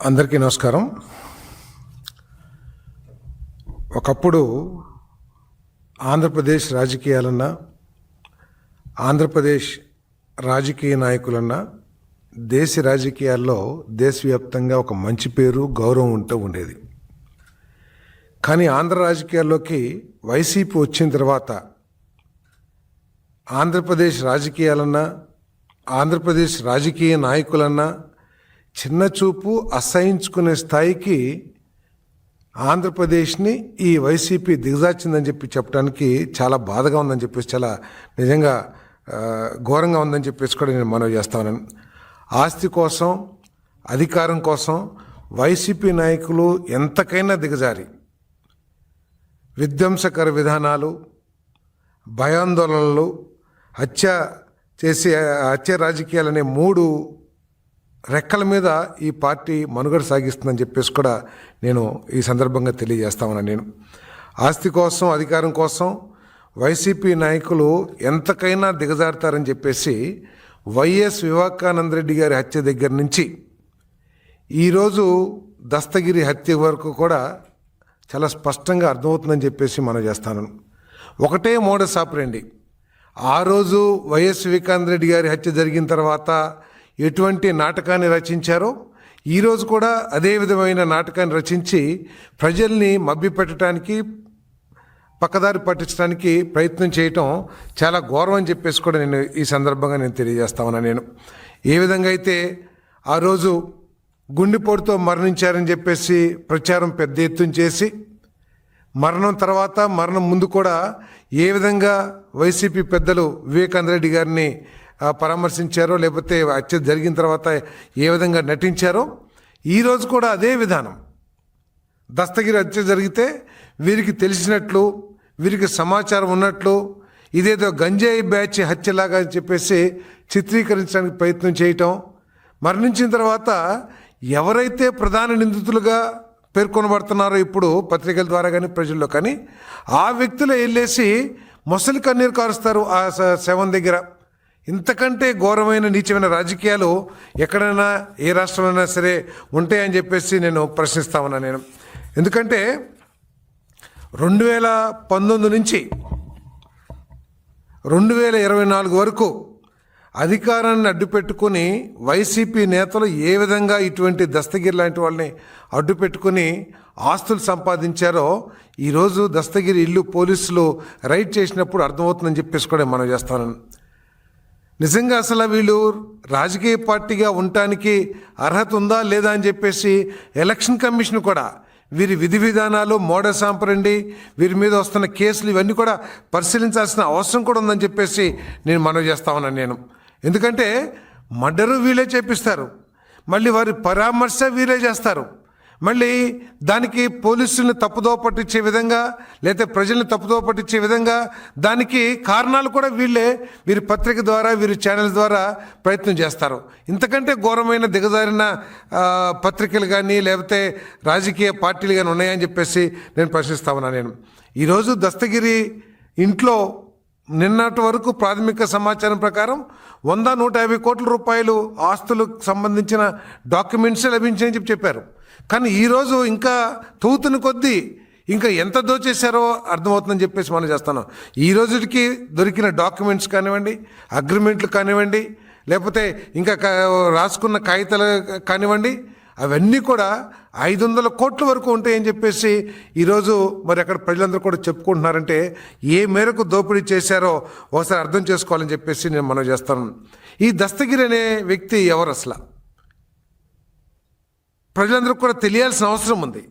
అందరికీ నమస్కారం. ఒకప్పుడు ఆంధ్రప్రదేశ్ రాజకీయాలన్నా, ఆంధ్రప్రదేశ్ రాజకీయ నాయకులన్నా దేశ రాజకీయాల్లో దేశవ్యాప్తంగా ఒక మంచి పేరు, గౌరవం ఉంటూ ఉండేది. కానీ ఆంధ్ర రాజకీయాల్లోకి వైసీపీ వచ్చిన తర్వాత ఆంధ్రప్రదేశ్ రాజకీయాలన్నా, ఆంధ్రప్రదేశ్ రాజకీయ నాయకులన్నా చిన్న చూపు అసహించుకునే స్థాయికి ఆంధ్రప్రదేశ్ని ఈ వైసీపీ దిగజార్చిందని చెప్పడానికి చాలా బాధగా ఉందని చెప్పేసి, చాలా నిజంగా ఘోరంగా ఉందని చెప్పేసి కూడా నేను మనవి చేస్తాను. ఆస్తి కోసం, అధికారం కోసం వైసీపీ నాయకులు ఎంతకైనా దిగజారి విధ్వంసకర విధానాలు, భయాందోళనలు, హత్య రాజకీయాలనే మూడు రెక్కల మీద ఈ పార్టీ మనుగడ సాగిస్తుందని చెప్పేసి కూడా నేను ఈ సందర్భంగా తెలియజేస్తామని. నేను ఆస్తి కోసం, అధికారం కోసం వైసీపీ నాయకులు ఎంతకైనా దిగజారుతారని చెప్పేసి వైఎస్ వివేకానంద రెడ్డి గారి హత్య దగ్గర నుంచి ఈరోజు దస్తగిరి హత్య వరకు కూడా చాలా స్పష్టంగా అర్థమవుతుందని చెప్పేసి మనం చేస్తాను. ఒకటే మోడస్ ఆపరెండి. ఆ రోజు వైఎస్ వివేకానంద రెడ్డి గారి హత్య జరిగిన తర్వాత ఎటువంటి నాటకాన్ని రచించారో ఈరోజు కూడా అదే విధమైన నాటకాన్ని రచించి ప్రజల్ని మభ్యపెట్టడానికి, పక్కదారి పట్టించడానికి ప్రయత్నం చేయటం చాలా ఘోరం అని చెప్పేసి కూడా నేను ఈ సందర్భంగా నేను తెలియజేస్తామన్నా. నేను ఏ విధంగా అయితే ఆ రోజు గుండెపోటుతో మరణించారని చెప్పేసి ప్రచారం పెద్ద ఎత్తున చేసి, మరణం తర్వాత, మరణం ముందు కూడా ఏ విధంగా వైసీపీ పెద్దలు వివేకానంద రెడ్డి గారిని పరామర్శించారో, లేకపోతే హత్య జరిగిన తర్వాత ఏ విధంగా నటించారో ఈరోజు కూడా అదే విధానం. దస్తగిరి హత్య జరిగితే వీరికి తెలిసినట్లు, వీరికి సమాచారం ఉన్నట్లు, ఇదేదో గంజాయి బ్యాచ్ హత్యలాగా చెప్పేసి చిత్రీకరించడానికి ప్రయత్నం చేయటం, మరణించిన తర్వాత ఎవరైతే ప్రధాన నిందితులుగా పేర్కొనబడుతున్నారో ఇప్పుడు పత్రికల ద్వారా కానీ ప్రజల్లో కానీ, ఆ వ్యక్తులు వెళ్ళేసి మొసలి కన్నీరు కారుస్తారు ఆ శవం దగ్గర. ఇంతకంటే ఘోరమైన, నీచమైన రాజకీయాలు ఎక్కడైనా, ఏ రాష్ట్రంలో సరే ఉంటాయని చెప్పేసి నేను ప్రశ్నిస్తా ఉన్నా. నేను ఎందుకంటే 2019 నుంచి 2024 వరకు అధికారాన్ని అడ్డుపెట్టుకుని వైసీపీ నేతలు ఏ విధంగా ఇటువంటి దస్తగిరి లాంటి వాళ్ళని అడ్డుపెట్టుకుని ఆస్తులు సంపాదించారో ఈరోజు దస్తగిరి ఇల్లు పోలీసులు రైడ్ చేసినప్పుడు అర్థమవుతుందని చెప్పేసి కూడా మనం చేస్తాను. నిజంగా అసలు వీళ్ళు రాజకీయ పార్టీగా ఉండటానికి అర్హత ఉందా లేదా అని చెప్పేసి ఎలక్షన్ కమిషన్ కూడా వీరి విధి విధానాలు, మోడస్ ఆపరెండి, వీరి మీద వస్తున్న కేసులు ఇవన్నీ కూడా పరిశీలించాల్సిన అవసరం కూడా ఉందని చెప్పేసి నేను మనవి చేస్తా ఉన్నాను. నేను ఎందుకంటే మర్డరు వీళ్ళే చేపిస్తారు, మళ్ళీ వారి పరామర్శ వీరే చేస్తారు, మళ్ళీ దానికి పోలీసుల్ని తప్పుదోవ పట్టించే విధంగా, లేదా ప్రజల్ని తప్పుదోవ పట్టించే విధంగా దానికి కారణాలు కూడా వీరి పత్రిక ద్వారా, వీరి ఛానల్స్ ద్వారా ప్రయత్నం చేస్తారు. ఇంతకంటే ఘోరమైన దిగజారిన పత్రికలు కానీ, లేకపోతే రాజకీయ పార్టీలు కానీ ఉన్నాయని చెప్పేసి నేను ప్రశ్నిస్తా ఉన్నా. నేను ఈరోజు దస్తగిరి ఇంట్లో నిన్నటి వరకు ప్రాథమిక సమాచారం ప్రకారం 100-150 కోట్ల రూపాయలు ఆస్తులకు సంబంధించిన డాక్యుమెంట్స్ లభించాయని చెప్పారు. కానీ ఈరోజు ఇంకా తూతుని కొద్దీ ఇంకా ఎంత దోచేశారో అర్థమవుతుందని చెప్పేసి మనం చేస్తున్నాం. ఈ రోజుకి దొరికిన డాక్యుమెంట్స్ కానివ్వండి, అగ్రిమెంట్లు కానివ్వండి, లేకపోతే ఇంకా రాసుకున్న కాగితాలు కానివ్వండి, అవన్నీ కూడా 500 కోట్ల వరకు ఉంటాయని చెప్పేసి ఈరోజు మరి అక్కడ ప్రజలందరూ కూడా చెప్పుకుంటున్నారంటే ఏ మేరకు దోపిడీ చేశారో ఒకసారి అర్థం చేసుకోవాలని చెప్పేసి నేను మనం చేస్తాను. ఈ దస్తగిరి అనే వ్యక్తి ఎవరు అసలు ప్రజలందరూ కూడా తెలియాల్సిన అవసరం ఉంది.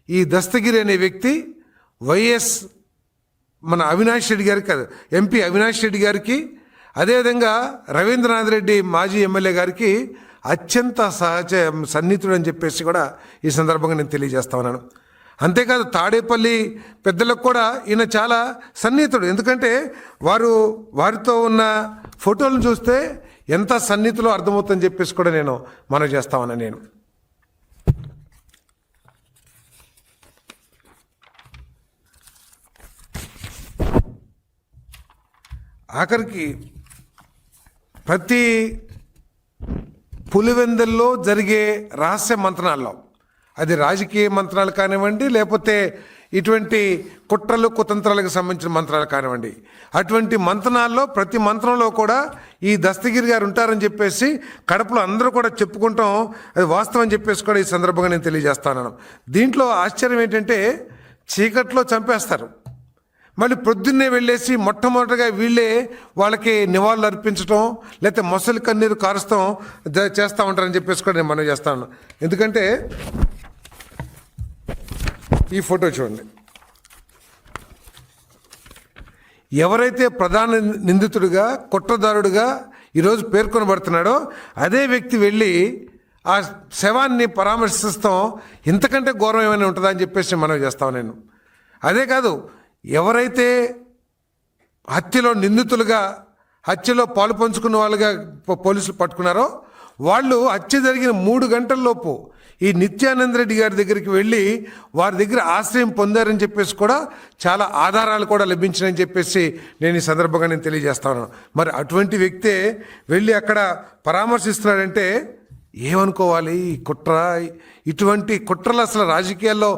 ఈ దస్తగిరి అనే వ్యక్తి మన అవినాష్ రెడ్డి గారికి, ఎంపీ అవినాష్ రెడ్డి గారికి, అదేవిధంగా రవీంద్రనాథ్ రెడ్డి మాజీ ఎమ్మెల్యే గారికి అత్యంత సన్నిహితుడు అని చెప్పేసి కూడా ఈ సందర్భంగా నేను తెలియజేస్తా ఉన్నాను. అంతేకాదు తాడేపల్లి పెద్దలకు కూడా ఈయన చాలా సన్నిహితుడు. ఎందుకంటే వారితో ఉన్న ఫోటోలను చూస్తే ఎంత సన్నిహితులో అర్థమవుతుందని చెప్పేసి కూడా నేను మనవి చేస్తా ఉన్నాను. నేను ఆఖరికి ప్రతి పులివెందుల్లో జరిగే రహస్య మంత్రాల్లో, అది రాజకీయ మంత్రాలు కానివ్వండి, లేకపోతే ఇటువంటి కుట్రలు కుతంత్రాలకు సంబంధించిన మంత్రాలు కానివ్వండి, అటువంటి మంత్రాల్లో ప్రతి మంత్రంలో కూడా ఈ దస్తగిరి గారు ఉంటారని చెప్పేసి కడపలో అందరూ కూడా చెప్పుకుంటాం. అది వాస్తవం అని చెప్పేసి కూడా ఈ సందర్భంగా నేను తెలియజేస్తాను. దీంట్లో ఆశ్చర్యం ఏంటంటే చీకట్లో చంపేస్తారు, మళ్ళీ పొద్దున్నే వెళ్ళేసి మొట్టమొదటిగా వీళ్ళే వాళ్ళకి నివాళులు అర్పించడం, లేకపోతే మొసలి కన్నీరు కారుస్తాం చేస్తూ ఉంటారని చెప్పేసి కూడా నేను మనవి చేస్తాను. ఎందుకంటే ఈ ఫోటో చూడండి. ఎవరైతే ప్రధాన నిందితుడిగా కుట్రదారుడిగా ఈరోజు పేర్కొనబడుతున్నాడో అదే వ్యక్తి వెళ్ళి ఆ శవాన్ని పరామర్శిస్తాం ఇంతకంటే ఘోరం ఏమైనా ఉంటుందా అని చెప్పేసి మనవి చేస్తాను నేను. అదే కాదు, ఎవరైతే హత్యలో నిందితులుగా, హత్యలో పాలు పంచుకున్న వాళ్ళుగా పోలీసులు పట్టుకున్నారో వాళ్ళు హత్య జరిగిన 3 గంటల్లోపు ఈ నిత్యానంద రెడ్డి గారి దగ్గరికి వెళ్ళి వారి దగ్గర ఆశ్రయం పొందారని చెప్పేసి కూడా చాలా ఆధారాలు కూడా లభించినాయని చెప్పేసి నేను ఈ సందర్భంగా నేను తెలియజేస్తాను. మరి అటువంటి వ్యక్తే వెళ్ళి అక్కడ పరామర్శిస్తున్నాడంటే ఏమనుకోవాలి? ఈ కుట్ర, ఇటువంటి కుట్రలు అసలు రాజకీయాల్లో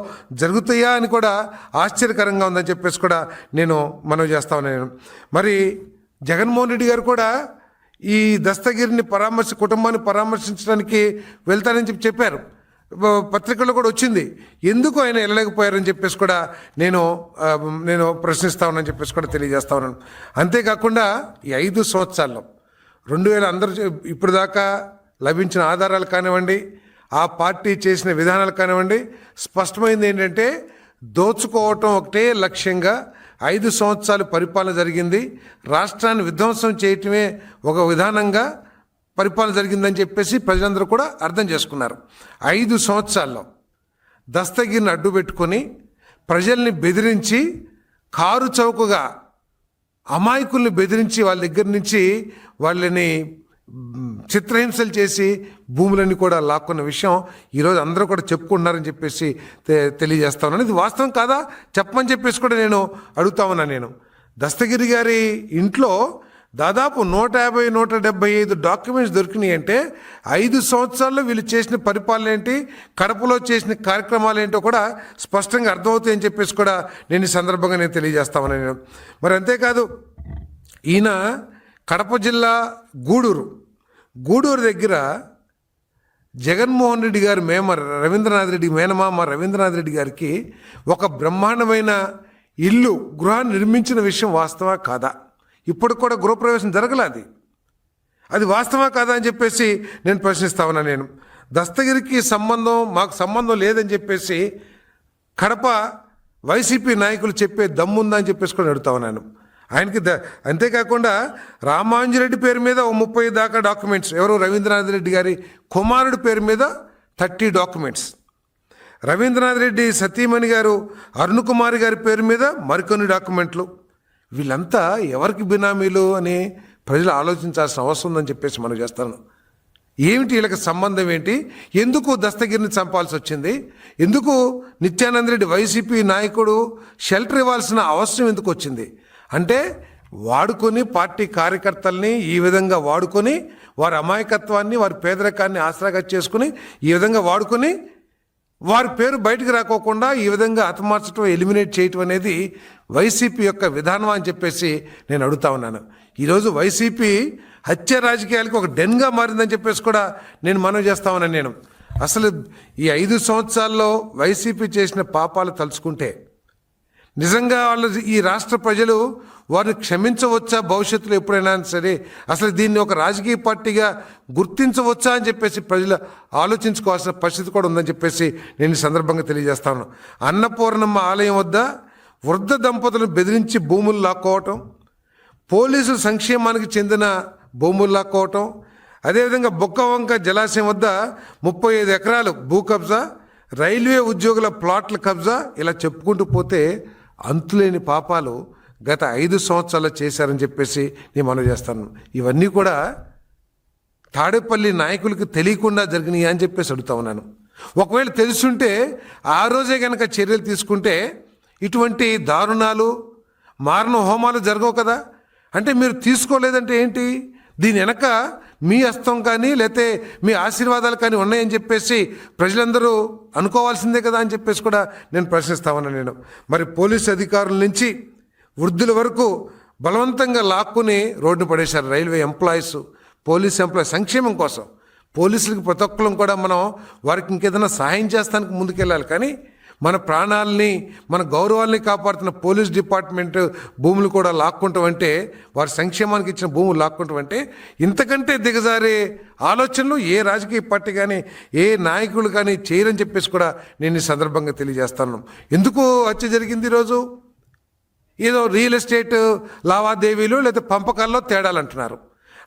జరుగుతాయా అని కూడా ఆశ్చర్యకరంగా ఉందని చెప్పేసి కూడా నేను మనవి చేస్తాను నేను. మరి జగన్మోహన్ రెడ్డి గారు కూడా ఈ దస్తగిరిని కుటుంబాన్ని పరామర్శించడానికి వెళ్తానని చెప్పారు. పత్రికల్లో కూడా వచ్చింది. ఎందుకు ఆయన వెళ్ళలేకపోయారని చెప్పేసి కూడా నేను ప్రశ్నిస్తా ఉన్నానని చెప్పేసి కూడా తెలియజేస్తా ఉన్నాను. అంతేకాకుండా ఈ 5 సంవత్సరాల్లో 2000 అందరూ ఇప్పుడు దాకా లభించిన ఆధారాలు కానివ్వండి, ఆ పార్టీ చేసిన విధానాలు కానివ్వండి, స్పష్టమైంది ఏంటంటే దోచుకోవటం ఒకటే లక్ష్యంగా 5 సంవత్సరాలు పరిపాలన జరిగింది. రాష్ట్రాన్ని విధ్వంసం చేయటమే ఒక విధానంగా పరిపాలన జరిగిందని చెప్పేసి ప్రజలందరూ కూడా అర్థం చేసుకున్నారు. 5 సంవత్సరాల్లో దస్తగిరిని అడ్డు పెట్టుకొని ప్రజల్ని బెదిరించి, కారు చౌకగా అమాయకుల్ని బెదిరించి వాళ్ళ దగ్గర నుంచి వాళ్ళని చిత్రహింసలు చేసి భూములన్నీ కూడా లాక్కున్న విషయం ఈరోజు అందరూ కూడా చెప్పుకుంటున్నారని చెప్పేసి తెలియజేస్తా ఉన్నాను. ఇది వాస్తవం కాదా చెప్పమని చెప్పేసి కూడా నేను అడుగుతా ఉన్నాను. నేను దస్తగిరి గారి ఇంట్లో దాదాపు 150-175 డాక్యుమెంట్స్ దొరికినాయి అంటే 5 సంవత్సరాల్లో వీళ్ళు చేసిన పరిపాలన ఏంటి, కడపలో చేసిన కార్యక్రమాలు ఏంటో కూడా స్పష్టంగా అర్థమవుతాయని చెప్పేసి కూడా నేను ఈ సందర్భంగా నేను తెలియజేస్తా ఉన్నాను నేను. మరి అంతేకాదు, ఈయన కడప జిల్లా గూడూరు దగ్గర జగన్మోహన్ రెడ్డి గారు మేనమామ రవీంద్రనాథ్ రెడ్డి గారికి ఒక బ్రహ్మాండమైన గృహాన్ని నిర్మించిన విషయం వాస్తవా కాదా? ఇప్పుడు కూడా గృహప్రవేశం జరగలేదు. అది వాస్తవా కాదా అని చెప్పేసి నేను ప్రశ్నిస్తా ఉన్నా నేను. దస్తగిరికి మాకు సంబంధం లేదని చెప్పేసి కడప వైసీపీ నాయకులు చెప్పే దమ్ముందా అని చెప్పేసి కూడా అడుగుతా ఉన్నాను ఆయనకి. అంతేకాకుండా రామాంజరెడ్డి పేరు మీద 30 దాకా డాక్యుమెంట్స్, ఎవరు రవీంద్రనాథ్ రెడ్డి గారి కుమారుడి పేరు మీద 30 డాక్యుమెంట్స్, రవీంద్రనాథ్ రెడ్డి సతీమణి గారు అరుణ్ కుమార్ గారి పేరు మీద మరికొన్ని డాక్యుమెంట్లు. వీళ్ళంతా ఎవరికి బినామీలు అని ప్రజలు ఆలోచించాల్సిన అవసరం ఉందని చెప్పేసి మనం చేస్తాను. ఏమిటి వీళ్ళకి సంబంధం ఏంటి? ఎందుకు దస్తగిరిని చంపాల్సి వచ్చింది? ఎందుకు నిత్యానంద రెడ్డి వైసీపీ నాయకుడు షెల్టర్ ఇవ్వాల్సిన అవసరం ఎందుకు వచ్చింది? అంటే వాడుకొని పార్టీ కార్యకర్తల్ని ఈ విధంగా వాడుకొని, వారి అమాయకత్వాన్ని, వారి పేదరికాన్ని ఆసరాగా చేసుకుని ఈ విధంగా వాడుకొని వారి పేరు బయటకు రాకోకుండా ఈ విధంగా హతమార్చడం, ఎలిమినేట్ చేయటం అనేది వైసీపీ యొక్క విధానం అని చెప్పేసి నేను అడుగుతా ఉన్నాను. ఈరోజు వైసీపీ హత్య రాజకీయాలకి ఒక డెన్గా మారిందని చెప్పేసి కూడా నేను మనవి చేస్తా ఉన్నాను నేను. అసలు ఈ 5 సంవత్సరాల్లో వైసీపీ చేసిన పాపాలు తలుచుకుంటే నిజంగా ఈ రాష్ట్ర ప్రజలు వారిని క్షమించవచ్చా? భవిష్యత్తులో ఎప్పుడైనా సరే అసలు దీన్ని ఒక రాజకీయ పార్టీగా గుర్తించవచ్చా అని చెప్పేసి ప్రజలు ఆలోచించుకోవాల్సిన పరిస్థితి కూడా ఉందని చెప్పేసి నేను ఈ సందర్భంగా తెలియజేస్తాను. అన్నపూర్ణమ్మ ఆలయం వద్ద వృద్ధ దంపతులను బెదిరించి భూములు లాక్కోవటం, పోలీసుల సంక్షేమానికి చెందిన భూములు లాక్కోవటం, అదేవిధంగా బొక్కవంక జలాశయం వద్ద 35 ఎకరాలు భూ కబ్జా, రైల్వే ఉద్యోగుల ప్లాట్ల కబ్జా, ఇలా చెప్పుకుంటూ పోతే అంతులేని పాపాలు గత 5 సంవత్సరాలు చేశారని చెప్పేసి నేను మనవి చేస్తాను. ఇవన్నీ కూడా తాడేపల్లి నాయకులకి తెలియకుండా జరిగినాయి అని చెప్పేసి అడుగుతా ఉన్నాను. ఒకవేళ తెలుసుంటే ఆ రోజే కనుక చర్యలు తీసుకుంటే ఇటువంటి దారుణాలు, మారణ హోమాలు జరగవు కదా. అంటే మీరు తీసుకోలేదంటే ఏంటి? దీని వెనక మీ హస్తం కానీ లేకపోతే మీ ఆశీర్వాదాలు కానీ ఉన్నాయని చెప్పేసి ప్రజలందరూ అనుకోవాల్సిందే కదా అని చెప్పేసి కూడా నేను ప్రశ్నిస్తా ఉన్నాను నేను. మరి పోలీసు అధికారుల నుంచి వృద్ధుల వరకు బలవంతంగా లాక్కుని రోడ్డును పడేశారు. రైల్వే ఎంప్లాయీస్, పోలీస్ ఎంప్లాయీస్ సంక్షేమం కోసం పోలీసులకు ప్రతి ఒక్కరం కూడా మనం వారికి ఇంకేదైనా సహాయం చేస్తానికి ముందుకెళ్ళాలి. కానీ మన ప్రాణాలని మన గౌరవాల్ని కాపాడుతున్న పోలీస్ డిపార్ట్మెంట్ భూములు కూడా లాక్కుంటాం అంటే, వారి సంక్షేమానికి ఇచ్చిన భూములు లాక్కుంటాం అంటే ఇంతకంటే దిగజారే ఆలోచనలు ఏ రాజకీయ పార్టీ కానీ ఏ నాయకులు కానీ చేయరని చెప్పేసి కూడా నేను ఈ సందర్భంగా తెలియజేస్తాను. ఎందుకు హత్య జరిగింది ఈరోజు? ఏదో రియల్ ఎస్టేట్ లావాదేవీలు లేదా పంపకాల్లో తేడాలు అంటున్నారు.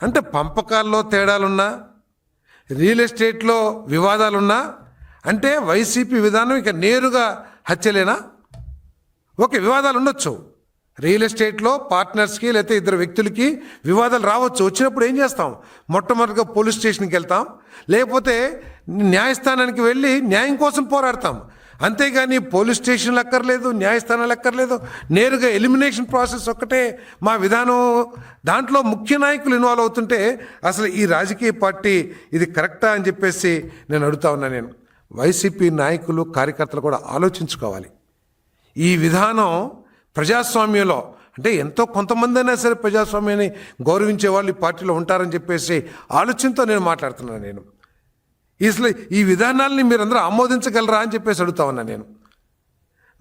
అంటే పంపకాల్లో తేడాలున్నా, రియల్ ఎస్టేట్లో వివాదాలున్నా అంటే వైసీపీ విధానం ఇక నేరుగా హత్యలేనా? ఓకే, వివాదాలు ఉండొచ్చు. రియల్ ఎస్టేట్లో పార్ట్నర్స్కి లేకపోతే ఇద్దరు వ్యక్తులకి వివాదాలు రావచ్చు. వచ్చినప్పుడు ఏం చేస్తాం? మొట్టమొదటిగా పోలీస్ స్టేషన్కి వెళ్తాం, లేకపోతే న్యాయస్థానానికి వెళ్ళి న్యాయం కోసం పోరాడతాం. అంతేగాని పోలీస్ స్టేషన్లు అక్కర్లేదు, న్యాయస్థానాలు అక్కర్లేదు, నేరుగా ఎలిమినేషన్ ప్రాసెస్ ఒక్కటే మా విధానం. దాంట్లో ముఖ్య నాయకులు ఇన్వాల్వ్ అవుతుంటే అసలు ఈ రాజకీయ పార్టీ ఇది కరెక్టా అని చెప్పేసి నేను అడుగుతా ఉన్నా. నేను వైసీపీ నాయకులు కార్యకర్తలు కూడా ఆలోచించుకోవాలి. ఈ విధానం ప్రజాస్వామ్యంలో అంటే ఎంతో కొంతమంది అయినా సరే ప్రజాస్వామ్యాన్ని గౌరవించే వాళ్ళు ఈ పార్టీలో ఉంటారని చెప్పేసి ఆలోచనతో నేను మాట్లాడుతున్నాను. నేను అసలు ఈ విధానాల్ని మీరందరూ ఆమోదించగలరా అని చెప్పేసి అడుగుతా ఉన్నా. నేను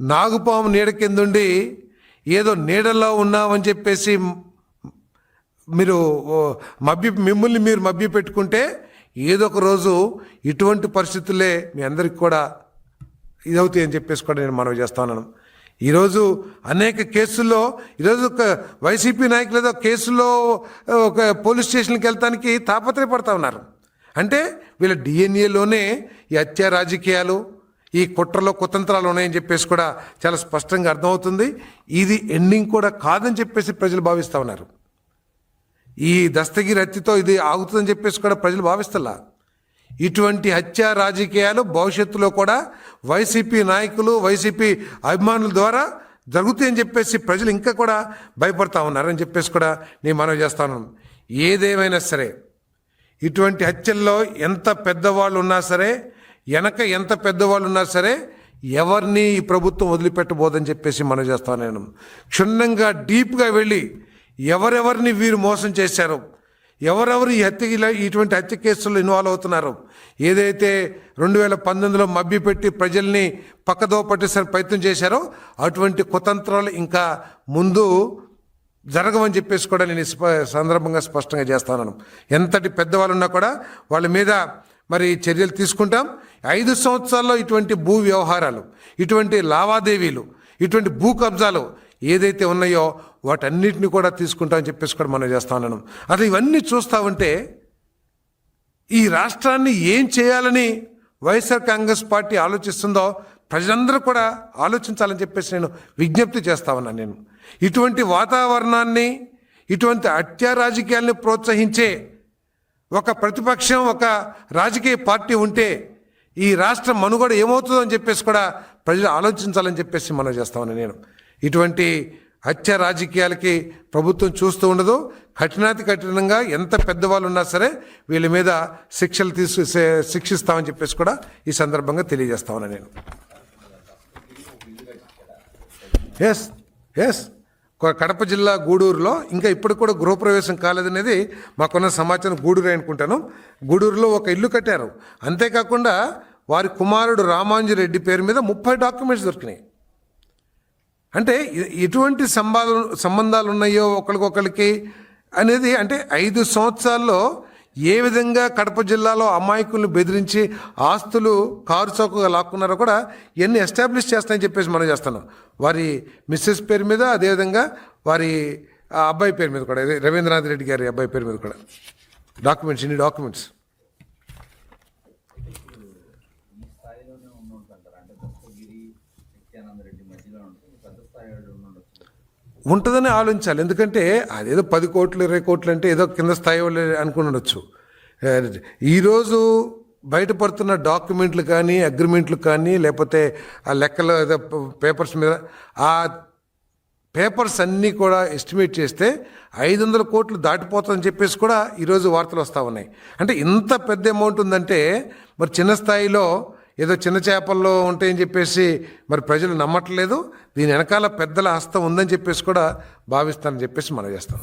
నాగుపాము నీడ కిందుండి ఏదో నీడలో ఉన్నామని చెప్పేసి మీరు మిమ్మల్ని మీరు మభ్య పెట్టుకుంటే ఏదో ఒక రోజు ఇటువంటి పరిస్థితులే మీ అందరికి కూడా ఇదవుతాయి అని చెప్పేసి కూడా నేను మనవి చేస్తా ఉన్నాను. ఈరోజు అనేక కేసుల్లో ఈరోజు ఒక వైసీపీ నాయకులు ఏదో కేసుల్లో ఒక పోలీస్ స్టేషన్కి వెళ్తానికి తాపత్రయపడతా ఉన్నారు. అంటే వీళ్ళ డిఎన్ఏలోనే ఈ హత్య రాజకీయాలు, ఈ కుట్రలో కుతంత్రాలు ఉన్నాయని చెప్పేసి కూడా చాలా స్పష్టంగా అర్థమవుతుంది. ఇది ఎండింగ్ కూడా కాదని చెప్పేసి ప్రజలు భావిస్తూ ఉన్నారు. ఈ దస్తగిరి హత్యతో ఇది ఆగుతుందని చెప్పేసి కూడా ప్రజలు భావిస్తలా. ఇటువంటి హత్య రాజకీయాలు భవిష్యత్తులో కూడా వైసీపీ నాయకులు, వైసీపీ అభిమానుల ద్వారా జరుగుతాయని చెప్పేసి ప్రజలు ఇంకా కూడా భయపడతా ఉన్నారని చెప్పేసి కూడా నేను మనవి చేస్తాను. ఏదేమైనా సరే ఇటువంటి హత్యల్లో ఎంత పెద్దవాళ్ళు ఉన్నా సరే, వెనక ఎంత పెద్దవాళ్ళు ఉన్నా సరే ఎవరిని ఈ ప్రభుత్వం వదిలిపెట్టబోదని చెప్పేసి మనం చేస్తాను. నేను క్షుణ్ణంగా డీప్గా వెళ్ళి ఎవరెవరిని వీరు మోసం చేశారో, ఎవరెవరు ఈ ఇటువంటి హత్య కేసుల్లో ఇన్వాల్వ్ అవుతున్నారు, ఏదైతే 2019లో మభ్యపెట్టి ప్రజల్ని పక్కదో పట్టేసరి ప్రయత్నం చేశారో అటువంటి కుతంత్రాలు ఇంకా ముందు జరగవని చెప్పేసి కూడా నేను సందర్భంగా స్పష్టంగా చేస్తాను. ఎంతటి పెద్దవాళ్ళు ఉన్నా కూడా వాళ్ళ మీద మరి చర్యలు తీసుకుంటాం. 5 సంవత్సరాల్లో ఇటువంటి భూ వ్యవహారాలు, ఇటువంటి లావాదేవీలు, ఇటువంటి భూ కబ్జాలు ఏదైతే ఉన్నాయో వాటన్నిటిని కూడా తీసుకుంటామని చెప్పేసి కూడా మనం చేస్తా ఉన్నాను. అసలు ఇవన్నీ చూస్తూ ఉంటే ఈ రాష్ట్రాన్ని ఏం చేయాలని వైఎస్ఆర్ కాంగ్రెస్ పార్టీ ఆలోచిస్తుందో ప్రజలందరూ కూడా ఆలోచించాలని చెప్పేసి నేను విజ్ఞప్తి చేస్తా ఉన్నాను. నేను ఇటువంటి వాతావరణాన్ని, ఇటువంటి హత్యా రాజకీయాల్ని ప్రోత్సహించే ఒక ప్రతిపక్షం, ఒక రాజకీయ పార్టీ ఉంటే ఈ రాష్ట్ర మనుగడ ఏమవుతుందో అని చెప్పేసి కూడా ప్రజలు ఆలోచించాలని చెప్పేసి మనం చేస్తామని నేను. ఇటువంటి హత్య రాజకీయాలకి ప్రభుత్వం చూస్తూ ఉండదు. కఠినాతి కఠినంగా ఎంత పెద్దవాళ్ళు ఉన్నా సరే వీళ్ళ మీద శిక్షిస్తామని చెప్పేసి కూడా ఈ సందర్భంగా తెలియజేస్తామని నేను. ఎస్ కడప జిల్లా గూడూరులో ఇంకా ఇప్పటికి కూడా గృహప్రవేశం కాలేదనేది మాకున్న సమాచారం. గూడూరు అనుకుంటాను. గూడూరులో ఒక ఇల్లు కట్టారు. అంతేకాకుండా వారి కుమారుడు రామాంజిరెడ్డి పేరు మీద 30 డాక్యుమెంట్స్ దొరికినాయి. అంటే ఎటువంటి సంబంధాలు ఉన్నాయో ఒకరికొకరికి అనేది, అంటే 5 సంవత్సరాల్లో ఏ విధంగా కడప జిల్లాలో అమాయకులను బెదిరించి ఆస్తులు కారు చౌకగా లాక్కున్నారో కూడా ఎన్ని ఎస్టాబ్లిష్ చేస్తాయని చెప్పేసి మనం చేస్తున్నాం. వారి మిస్సెస్ పేరు మీద, అదేవిధంగా వారి అబ్బాయి పేరు మీద కూడా, రవీంద్రనాథ్ రెడ్డి గారి అబ్బాయి పేరు మీద కూడా డాక్యుమెంట్స్, ఇన్ని డాక్యుమెంట్స్ ఉంటుందని ఆలోచించాలి. ఎందుకంటే అదేదో 10 కోట్లు 20 కోట్లు అంటే ఏదో కింద స్థాయి వాళ్ళు అనుకుని ఉండొచ్చు. ఈరోజు బయటపడుతున్న డాక్యుమెంట్లు కానీ, అగ్రిమెంట్లు కానీ, లేకపోతే ఆ లెక్కల పేపర్స్ మీద ఆ పేపర్స్ అన్నీ కూడా ఎస్టిమేట్ చేస్తే 500 కోట్లు దాటిపోతుందని చెప్పేసి కూడా ఈరోజు వార్తలు వస్తూ ఉన్నాయి. అంటే ఇంత పెద్ద అమౌంట్ ఉందంటే మరి చిన్న స్థాయిలో ఏదో చిన్న చేపల్లో ఉంటాయని చెప్పేసి మరి ప్రజలు నమ్మట్లేదు. దీని వెనకాల పెద్దల హస్తం ఉందని చెప్పేసి కూడా భావిస్తానని చెప్పేసి మనం చేస్తాం.